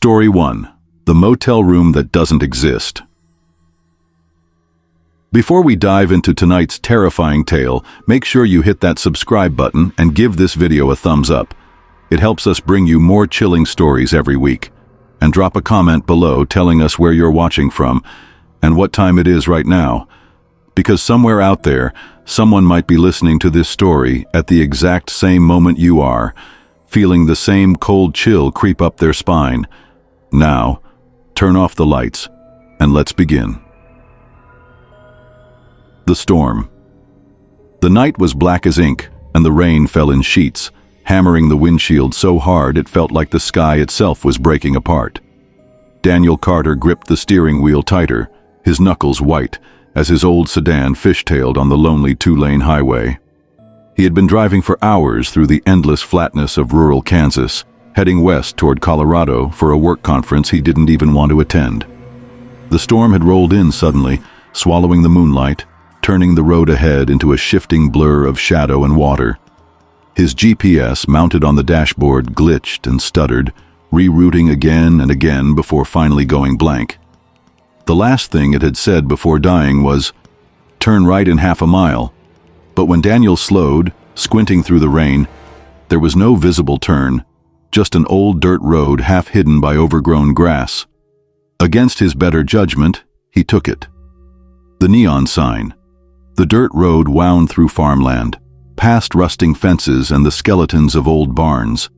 Story 1. The Motel Room That Doesn't Exist. Before we dive into tonight's terrifying tale, make sure you hit that subscribe button and give this video a thumbs up. It helps us bring you more chilling stories every week. And drop a comment below telling us where you're watching from and what time it is right now. Because somewhere out there, someone might be listening to this story at the exact same moment you are, feeling the same cold chill creep up their spine. Now, turn off the lights and let's begin. The storm. The night was black as ink, and the rain fell in sheets, hammering the windshield so hard it felt like the sky itself was breaking apart. Daniel Carter gripped the steering wheel tighter, his knuckles white, as his old sedan fishtailed on the lonely two-lane highway. He had been driving for hours through the endless flatness of rural Kansas, heading west toward Colorado for a work conference he didn't even want to attend. The storm had rolled in suddenly, swallowing the moonlight, turning the road ahead into a shifting blur of shadow and water. His GPS, mounted on the dashboard, glitched and stuttered, rerouting again and again before finally going blank. The last thing it had said before dying was, "Turn right in half a mile." But when Daniel slowed, squinting through the rain, there was no visible turn, just an old dirt road half hidden by overgrown grass. Against his better judgment, he took it. The neon sign. The dirt road wound through farmland, past rusting fences and the skeletons of old barns.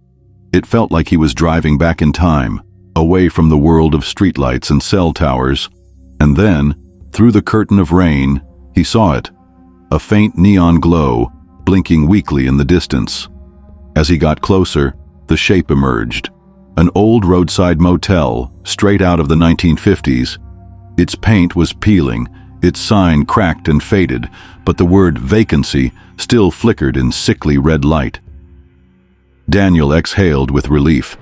It felt like he was driving back in time, away from the world of streetlights and cell towers. And then, through the curtain of rain, he saw it, a faint neon glow, blinking weakly in the distance. As he got closer, the shape emerged. An old roadside motel, straight out of the 1950s. Its paint was peeling, its sign cracked and faded, but the word vacancy still flickered in sickly red light. Daniel exhaled with relief.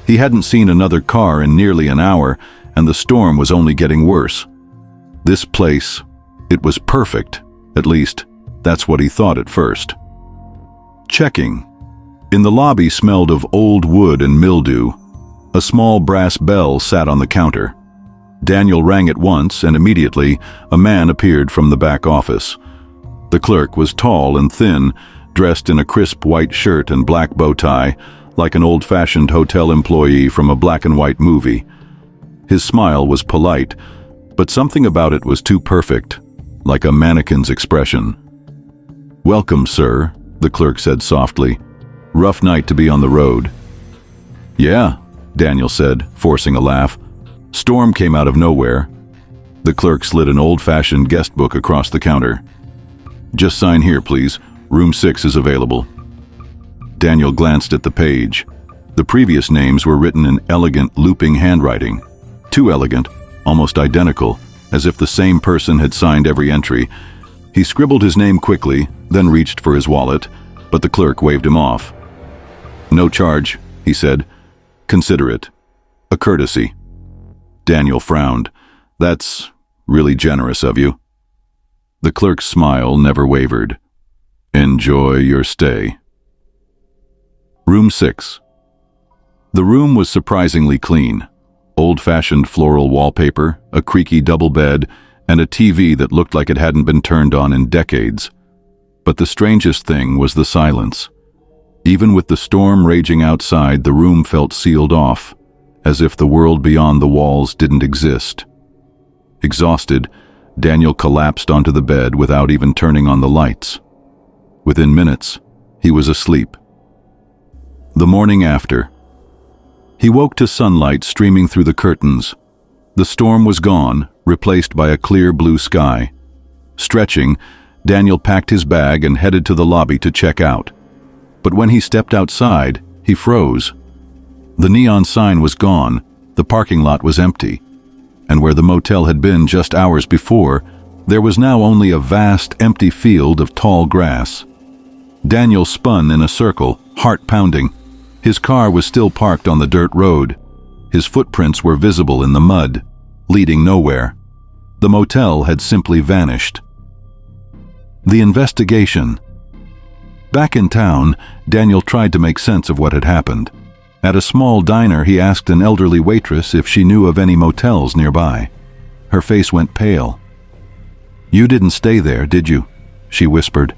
He hadn't seen another car in nearly an hour, and the storm was only getting worse. This place, it was perfect. At least, that's what he thought at first. Checking. In the lobby smelled of old wood and mildew. A small brass bell sat on the counter. Daniel rang it once, and immediately, a man appeared from the back office. The clerk was tall and thin, dressed in a crisp white shirt and black bow tie, like an old-fashioned hotel employee from a black-and-white movie. His smile was polite, but something about it was too perfect, like a mannequin's expression. "Welcome, sir," the clerk said softly. "Rough night to be on the road." "Yeah," Daniel said, forcing a laugh. "Storm came out of nowhere." The clerk slid an old-fashioned guest book across the counter. "Just sign here, please. Room 6 is available." Daniel glanced at the page. The previous names were written in elegant, looping handwriting. Too elegant, almost identical, as if the same person had signed every entry. He scribbled his name quickly, then reached for his wallet, but the clerk waved him off. "No charge," he said. "Consider it a courtesy." Daniel frowned. "That's really generous of you." The clerk's smile never wavered. "Enjoy your stay." Room 6. The room was surprisingly clean. Old-fashioned floral wallpaper, a creaky double bed, and a TV that looked like it hadn't been turned on in decades. But the strangest thing was the silence. Even with the storm raging outside, the room felt sealed off, as if the world beyond the walls didn't exist. Exhausted, Daniel collapsed onto the bed without even turning on the lights. Within minutes, he was asleep. The morning after. He woke to sunlight streaming through the curtains. The storm was gone, replaced by a clear blue sky. Stretching, Daniel packed his bag and headed to the lobby to check out. But when he stepped outside, he froze. The neon sign was gone, the parking lot was empty, and where the motel had been just hours before, there was now only a vast, empty field of tall grass. Daniel spun in a circle, heart pounding. His car was still parked on the dirt road. His footprints were visible in the mud, leading nowhere. The motel had simply vanished. The investigation. Back in town, Daniel tried to make sense of what had happened. At a small diner, he asked an elderly waitress if she knew of any motels nearby. Her face went pale. "You didn't stay there, did you?" she whispered.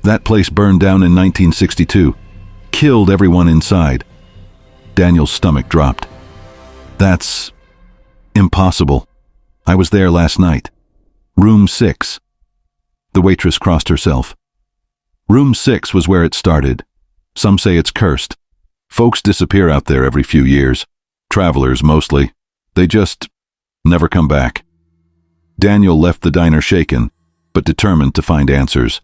"That place burned down in 1962. Killed everyone inside." Daniel's stomach dropped. "That's impossible. I was there last night. Room 6. The waitress crossed herself. "Room 6 was where it started. Some say it's cursed. Folks disappear out there every few years. Travelers, mostly. They just never come back." Daniel left the diner shaken, but determined to find answers.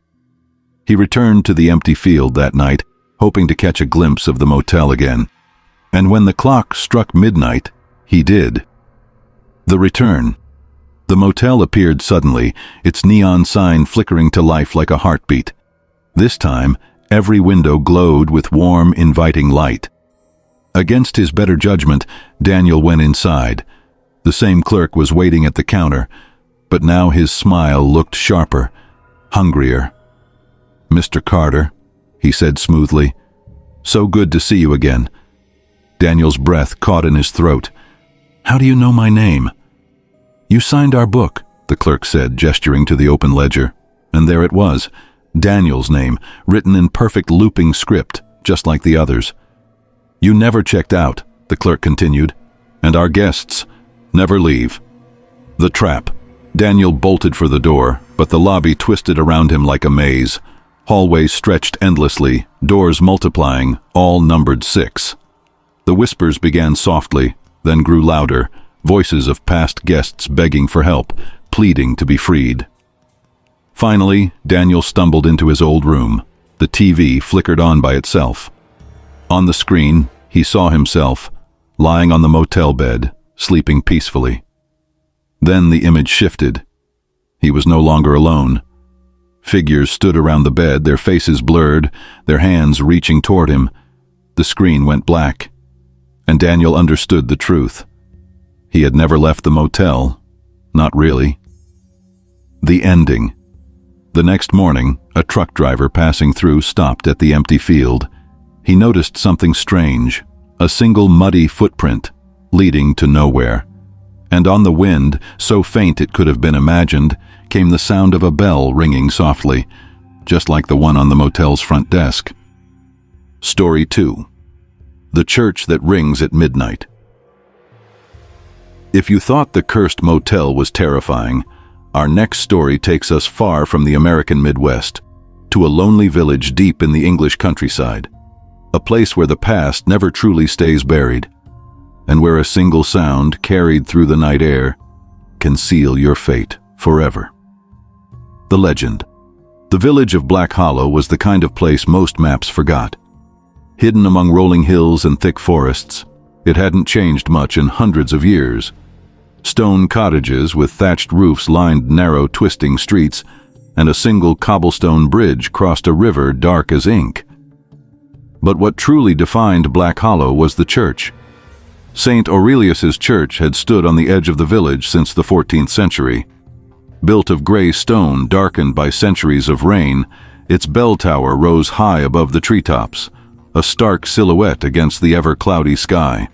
He returned to the empty field that night, hoping to catch a glimpse of the motel again. And when the clock struck midnight, he did. The return. The motel appeared suddenly, its neon sign flickering to life like a heartbeat. This time, every window glowed with warm, inviting light. Against his better judgment, Daniel went inside. The same clerk was waiting at the counter, but now his smile looked sharper, hungrier. "Mr. Carter," he said smoothly, "so good to see you again." Daniel's breath caught in his throat. "How do you know my name?" "You signed our book," the clerk said, gesturing to the open ledger. And there it was, Daniel's name, written in perfect looping script, just like the others. "You never checked out," the clerk continued, "and our guests never leave." The trap. Daniel bolted for the door, but the lobby twisted around him like a maze. Hallways stretched endlessly, doors multiplying, all numbered 6. The whispers began softly, then grew louder, voices of past guests begging for help, pleading to be freed. Finally, Daniel stumbled into his old room. The TV flickered on by itself. On the screen, he saw himself, lying on the motel bed, sleeping peacefully. Then the image shifted. He was no longer alone. Figures stood around the bed, their faces blurred, their hands reaching toward him. The screen went black, and Daniel understood the truth. He had never left the motel. Not really. The ending. The next morning, a truck driver passing through stopped at the empty field. He noticed something strange, a single muddy footprint, leading to nowhere. And on the wind, so faint it could have been imagined, came the sound of a bell ringing softly, just like the one on the motel's front desk. Story 2. The Church That Rings at Midnight. If you thought the cursed motel was terrifying, our next story takes us far from the American Midwest, to a lonely village deep in the English countryside, a place where the past never truly stays buried, and where a single sound carried through the night air can seal your fate forever. The legend. The village of Black Hollow was the kind of place most maps forgot. Hidden among rolling hills and thick forests, it hadn't changed much in hundreds of years. Stone cottages with thatched roofs lined narrow, twisting streets, and a single cobblestone bridge crossed a river dark as ink. But what truly defined Black Hollow was the church. St. Aurelius's church had stood on the edge of the village since the 14th century. Built of gray stone darkened by centuries of rain, its bell tower rose high above the treetops, a stark silhouette against the ever-cloudy sky.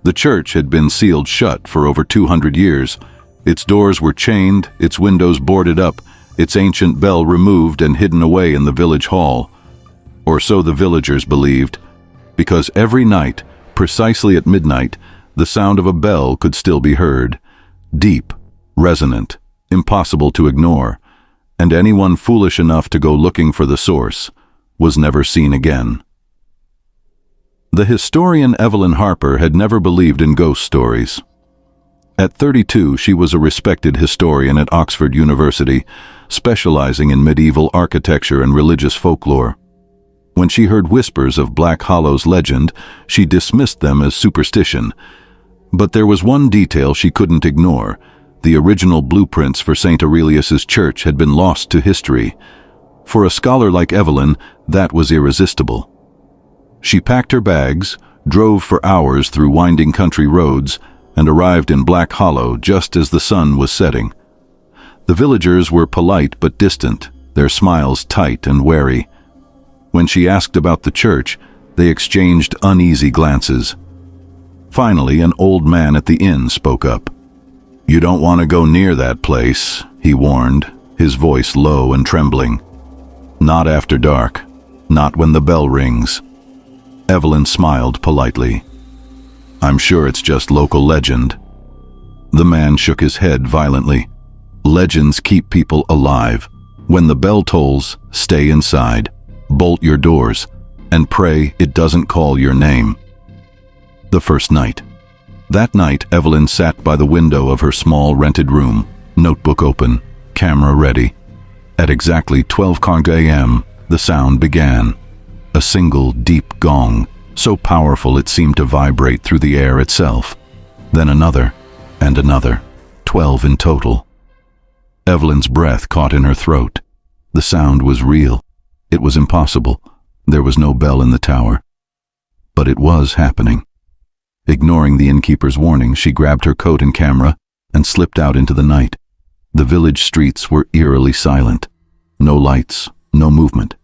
The church had been sealed shut for over 200 years. Its doors were chained, its windows boarded up, its ancient bell removed and hidden away in the village hall. Or so the villagers believed, because every night, precisely at midnight, the sound of a bell could still be heard, deep, resonant, impossible to ignore, and anyone foolish enough to go looking for the source was never seen again. The historian Evelyn Harper had never believed in ghost stories. At 32, she was a respected historian at Oxford University, specializing in medieval architecture and religious folklore. When she heard whispers of Black Hollow's legend, she dismissed them as superstition. But there was one detail she couldn't ignore. The original blueprints for St. Aurelius's church had been lost to history. For a scholar like Evelyn, that was irresistible. She packed her bags, drove for hours through winding country roads, and arrived in Black Hollow just as the sun was setting. The villagers were polite but distant, their smiles tight and wary. When she asked about the church, They exchanged uneasy glances. Finally, an old man at the inn spoke up. "You don't want to go near that place," he warned, his voice low and trembling. "Not after dark. Not when the bell rings." Evelyn smiled politely. "I'm sure it's just local legend." The man shook his head violently. "Legends keep people alive. When the bell tolls, stay inside, bolt your doors, and pray it doesn't call your name." The first night. That night, Evelyn sat by the window of her small rented room, notebook open, camera ready. At exactly 12 a.m., the sound began. A single deep gong, so powerful it seemed to vibrate through the air itself. Then another, and another, 12 in total. Evelyn's breath caught in her throat. The sound was real. It was impossible. There was no bell in the tower. But it was happening. Ignoring the innkeeper's warning, she grabbed her coat and camera and slipped out into the night. The village streets were eerily silent. No lights, no movement.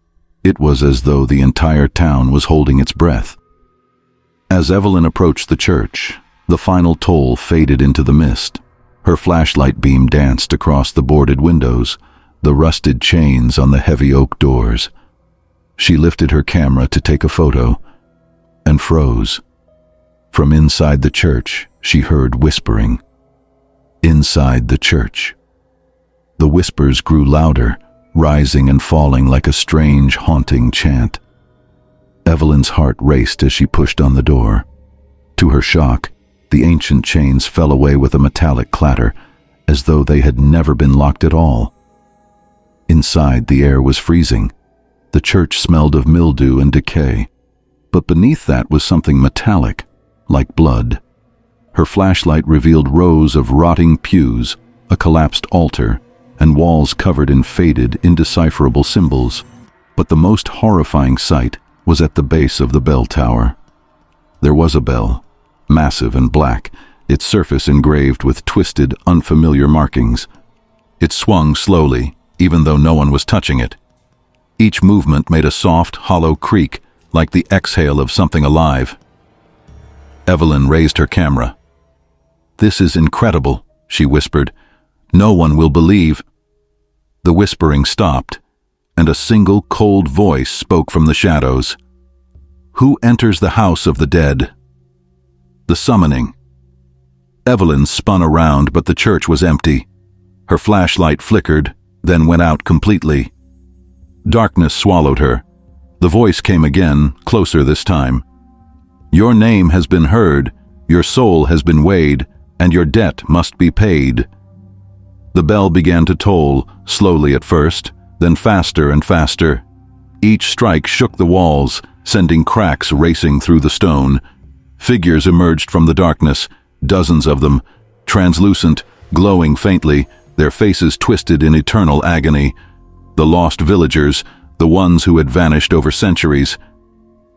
It was as though the entire town was holding its breath. As Evelyn approached the church, the final toll faded into the mist. Her flashlight beam danced across the boarded windows, the rusted chains on the heavy oak doors. She lifted her camera to take a photo and froze. From inside the church, she heard whispering. Inside the church. The whispers grew louder, rising and falling like a strange, haunting chant. Evelyn's heart raced as she pushed on the door. To her shock, the ancient chains fell away with a metallic clatter, as though they had never been locked at all. Inside, the air was freezing. The church smelled of mildew and decay. But beneath that was something metallic, like blood. Her flashlight revealed rows of rotting pews, a collapsed altar, and walls covered in faded, indecipherable symbols. But the most horrifying sight was at the base of the bell tower. There was a bell, massive and black, its surface engraved with twisted, unfamiliar markings. It swung slowly, even though no one was touching it. Each movement made a soft, hollow creak, like the exhale of something alive. Evelyn raised her camera. "This is incredible," she whispered. "No one will believe." The whispering stopped, and a single cold voice spoke from the shadows. "Who enters the house of the dead?" The summoning. Evelyn spun around, but the church was empty. Her flashlight flickered, then went out completely. Darkness swallowed her. The voice came again, closer this time. "Your name has been heard, your soul has been weighed, and your debt must be paid." The bell began to toll, slowly at first, then faster and faster. Each strike shook the walls, sending cracks racing through the stone. Figures emerged from the darkness, dozens of them, translucent, glowing faintly, their faces twisted in eternal agony. The lost villagers, the ones who had vanished over centuries.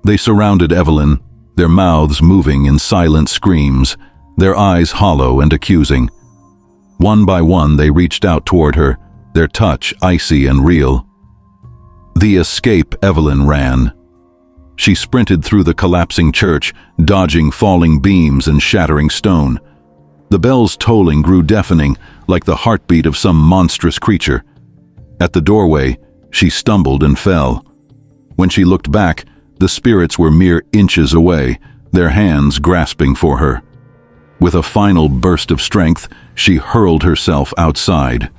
They surrounded Evelyn, their mouths moving in silent screams, their eyes hollow and accusing. One by one they reached out toward her, their touch icy and real. The escape Evelyn ran. She sprinted through the collapsing church, dodging falling beams and shattering stone. The bell's tolling grew deafening, like the heartbeat of some monstrous creature. At the doorway, she stumbled and fell. When she looked back, the spirits were mere inches away, their hands grasping for her. With a final burst of strength, she hurled herself outside.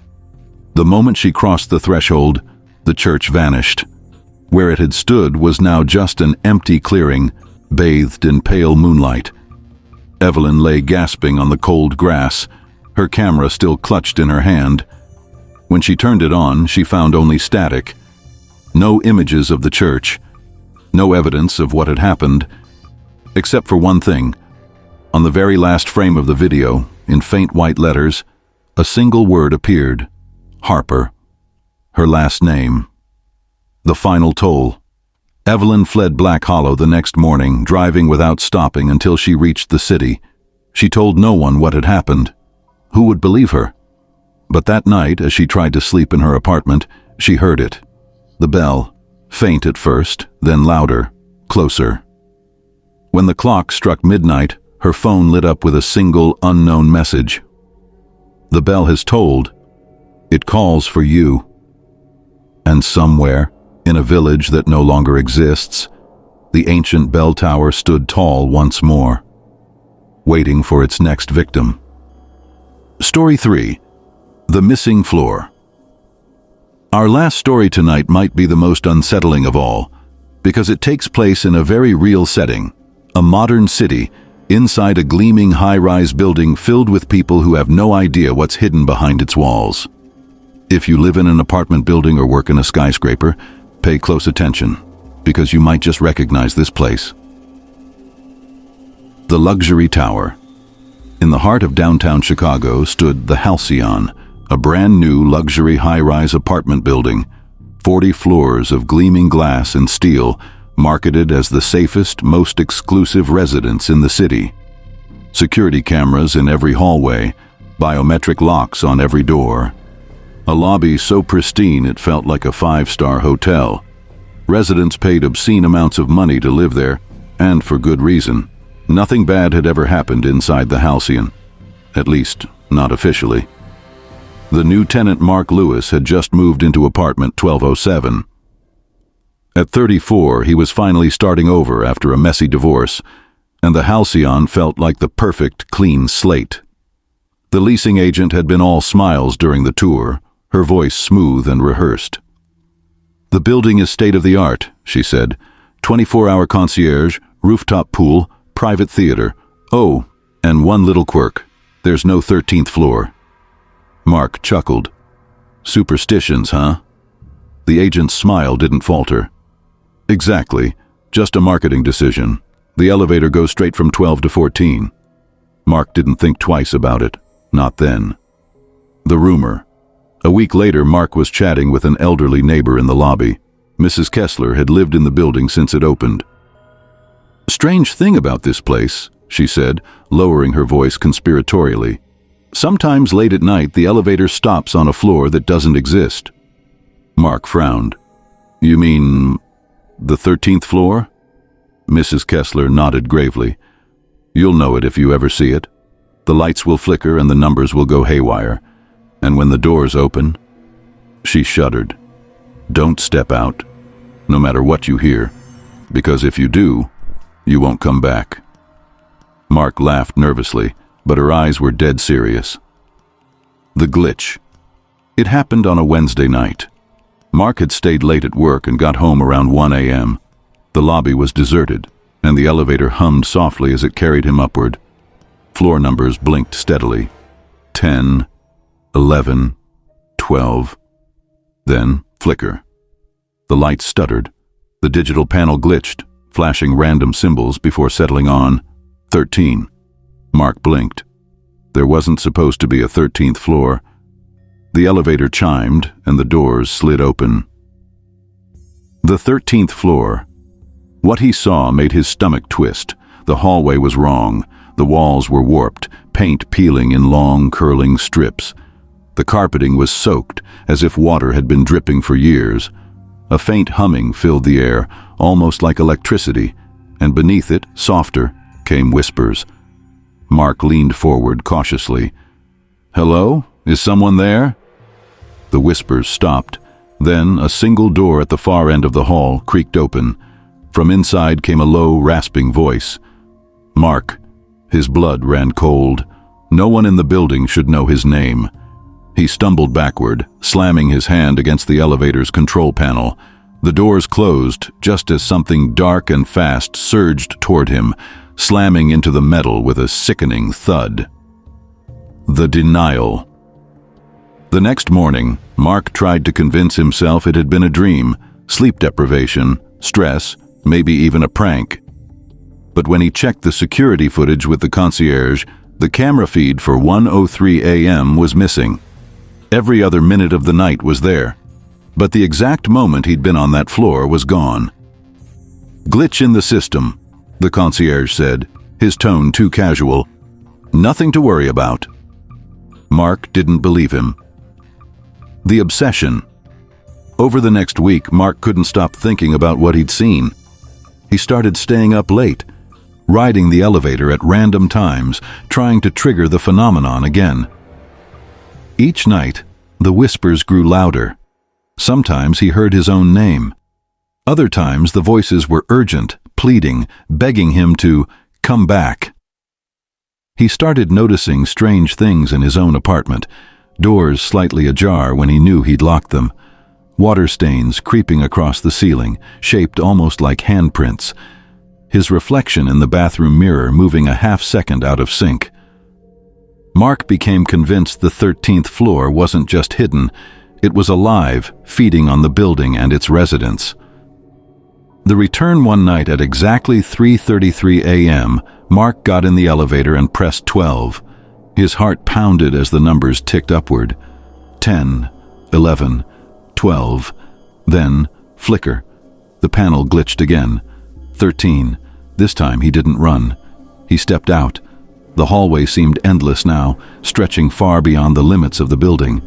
The moment she crossed the threshold, the church vanished. Where it had stood was now just an empty clearing, bathed in pale moonlight. Evelyn lay gasping on the cold grass, her camera still clutched in her hand. When she turned it on, she found only static. No images of the church, no evidence of what had happened, except for one thing. On the very last frame of the video, in faint white letters, a single word appeared: Harper. Her last name. The final toll. Evelyn fled Black Hollow the next morning, driving without stopping until she reached the city. She told no one what had happened. Who would believe her? But that night, as she tried to sleep in her apartment, she heard it. The bell, faint at first, then louder, closer. When the clock struck midnight, her phone lit up with a single unknown message. The bell has tolled. It calls for you. And somewhere, in a village that no longer exists, the ancient bell tower stood tall once more, waiting for its next victim. Story 3. The Missing Floor. Our last story tonight might be the most unsettling of all, because it takes place in a very real setting, a modern city, inside a gleaming high-rise building filled with people who have no idea what's hidden behind its walls. If you live in an apartment building or work in a skyscraper, pay close attention, because you might just recognize this place. The Luxury Tower. In the heart of downtown Chicago stood the Halcyon, a brand new luxury high-rise apartment building, 40 floors of gleaming glass and steel, marketed as the safest, most exclusive residence in the city. Security cameras in every hallway, biometric locks on every door. A lobby so pristine it felt like a 5-star hotel. Residents paid obscene amounts of money to live there, and for good reason. Nothing bad had ever happened inside the Halcyon, at least not officially. The new tenant Mark Lewis had just moved into apartment 1207. At 34, he was finally starting over after a messy divorce, and the Halcyon felt like the perfect clean slate. The leasing agent had been all smiles during the tour, her voice smooth and rehearsed. "The building is state-of-the-art," she said. 24-hour concierge, rooftop pool, private theater. Oh, and one little quirk. There's no 13th floor. Mark chuckled. Superstitions, huh? The agent's smile didn't falter. Exactly. Just a marketing decision. The elevator goes straight from 12 to 14. Mark didn't think twice about it. Not then. The rumor. A week later, Mark was chatting with an elderly neighbor in the lobby. Mrs. Kessler had lived in the building since it opened. "Strange thing about this place," she said, lowering her voice conspiratorially. "Sometimes late at night, the elevator stops on a floor that doesn't exist." Mark frowned. "You mean the 13th floor?" Mrs. Kessler nodded gravely. "You'll know it if you ever see it. The lights will flicker and the numbers will go haywire. And when the doors open..." She shuddered. "Don't step out, no matter what you hear, because if you do, you won't come back." Mark laughed nervously, but her eyes were dead serious. The glitch. It happened on a Wednesday night. Mark had stayed late at work and got home around 1 a.m. The lobby was deserted, and the elevator hummed softly as it carried him upward. Floor numbers blinked steadily. 10, 11, 12. Then, flicker. The lights stuttered. The digital panel glitched, flashing random symbols before settling on 13. Mark blinked. There wasn't supposed to be a 13th floor. The elevator chimed, and the doors slid open. The 13th floor. What he saw made his stomach twist. The hallway was wrong. The walls were warped, paint peeling in long, curling strips. The carpeting was soaked, as if water had been dripping for years. A faint humming filled the air, almost like electricity, and beneath it, softer, came whispers. Mark leaned forward cautiously. "Hello? Is someone there?" The whispers stopped. Then a single door at the far end of the hall creaked open. From inside came a low, rasping voice. Mark. His blood ran cold. No one in the building should know his name. He stumbled backward, slamming his hand against the elevator's control panel. The doors closed just as something dark and fast surged toward him, slamming into the metal with a sickening thud. The denial. The next morning, Mark tried to convince himself it had been a dream, sleep deprivation, stress, maybe even a prank. But when he checked the security footage with the concierge, the camera feed for 1:03 a.m. was missing. Every other minute of the night was there, but the exact moment he'd been on that floor was gone. "Glitch in the system," the concierge said, his tone too casual. "Nothing to worry about." Mark didn't believe him. The obsession. Over the next week, Mark couldn't stop thinking about what he'd seen. He started staying up late, riding the elevator at random times, trying to trigger the phenomenon again. Each night, the whispers grew louder. Sometimes he heard his own name. Other times the voices were urgent, pleading, begging him to come back. He started noticing strange things in his own apartment, doors slightly ajar when he knew he'd locked them, water stains creeping across the ceiling, shaped almost like handprints, his reflection in the bathroom mirror moving a half-second out of sync. Mark became convinced the 13th floor wasn't just hidden, it was alive, feeding on the building and its residents. The return one night at exactly 3:33 a.m., Mark got in the elevator and pressed 12. His heart pounded as the numbers ticked upward. 10, 11, 12, then flicker. The panel glitched again. 13. This time he didn't run. He stepped out. The hallway seemed endless now, stretching far beyond the limits of the building.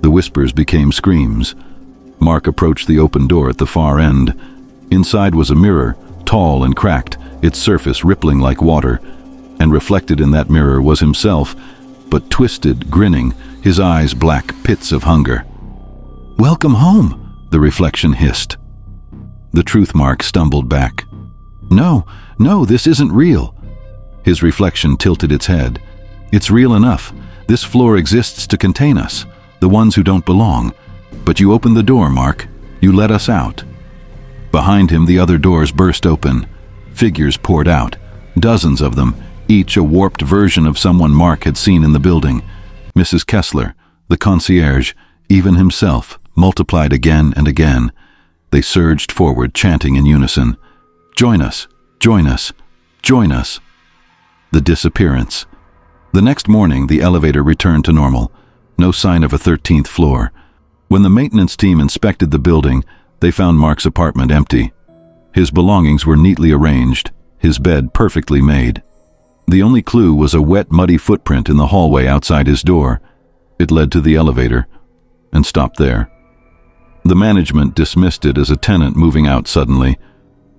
The whispers became screams. Mark approached the open door at the far end. Inside was a mirror, tall and cracked, its surface rippling like water, and reflected in that mirror was himself, but twisted, grinning, his eyes black pits of hunger. "Welcome home," the reflection hissed. The truth Mark stumbled back. No, this isn't real." His reflection tilted its head. "It's real enough. This floor exists to contain us, the ones who don't belong. But you opened the door, Mark. You let us out." Behind him, the other doors burst open. Figures poured out, dozens of them, each a warped version of someone Mark had seen in the building. Mrs. Kessler, the concierge, even himself, multiplied again and again. They surged forward, chanting in unison, "Join us, join us, join us." The disappearance. The next morning, the elevator returned to normal. No sign of a 13th floor. When the maintenance team inspected the building, they found Mark's apartment empty. His belongings were neatly arranged, his bed perfectly made. The only clue was a wet, muddy footprint in the hallway outside his door. It led to the elevator, and stopped there. The management dismissed it as a tenant moving out suddenly,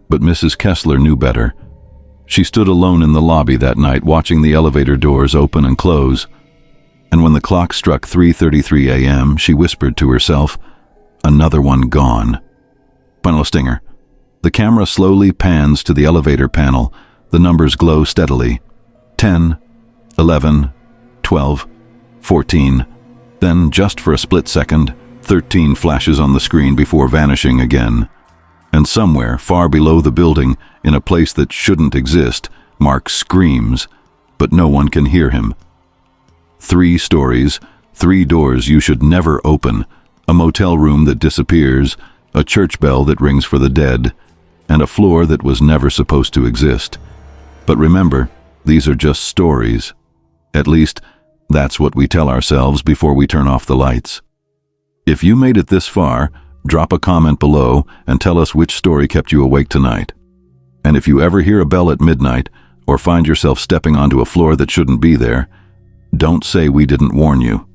but Mrs. Kessler knew better. She stood alone in the lobby that night, watching the elevator doors open and close. And when the clock struck 3:33 a.m., she whispered to herself, "Another one gone." Final stinger. The camera slowly pans to the elevator panel. The numbers glow steadily. 10, 11, 12, 14. Then, just for a split second, 13 flashes on the screen before vanishing again. And somewhere, far below the building, in a place that shouldn't exist, Mark screams, but no one can hear him. 3 stories, 3 doors you should never open, a motel room that disappears, a church bell that rings for the dead, and a floor that was never supposed to exist. But remember, these are just stories. At least, that's what we tell ourselves before we turn off the lights. If you made it this far, drop a comment below and tell us which story kept you awake tonight. And if you ever hear a bell at midnight, or find yourself stepping onto a floor that shouldn't be there, don't say we didn't warn you.